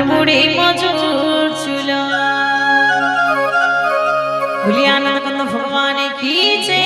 মুড়ি মজুর ছিল ভুলি আনন্দ কত ভগবানে কি যে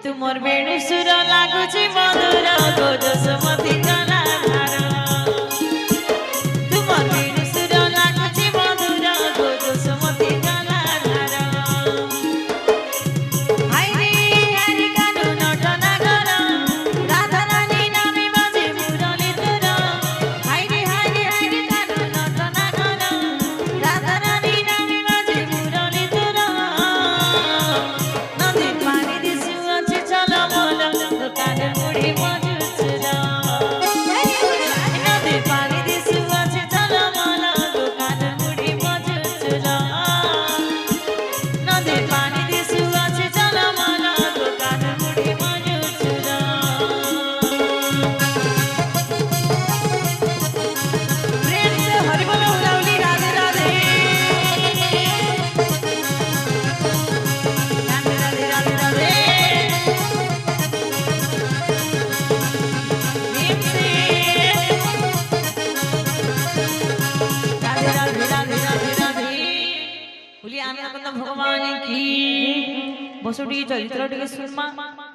तुमर बेणु सुर लागुची मधुर गोजस मती जला धार तुमर बेणु सुर लागुची मधुर गोजस मती जला धार हाय रे हरि कानु नटना कर राधा रानी नामे बाजे मुरली तर हाय रे हरि कानु नटना कर राधा रानी नामे बाजे मुरली तर नदी पानी दिसु দোকানের মুড়ি মজুর ছিল নদীর পানি দিসু আছে ঝলমল দোকানের মুড়ি মজুর ছিল নদীর পানি দিসু আছে ঝলমল দোকানের মুড়ি মজুর ছিল প্রেম সে হরি বল উলাউলি রাধে রাধে রাধে রাধে রাধে भगवान की बसुटी चरित्र सुनमा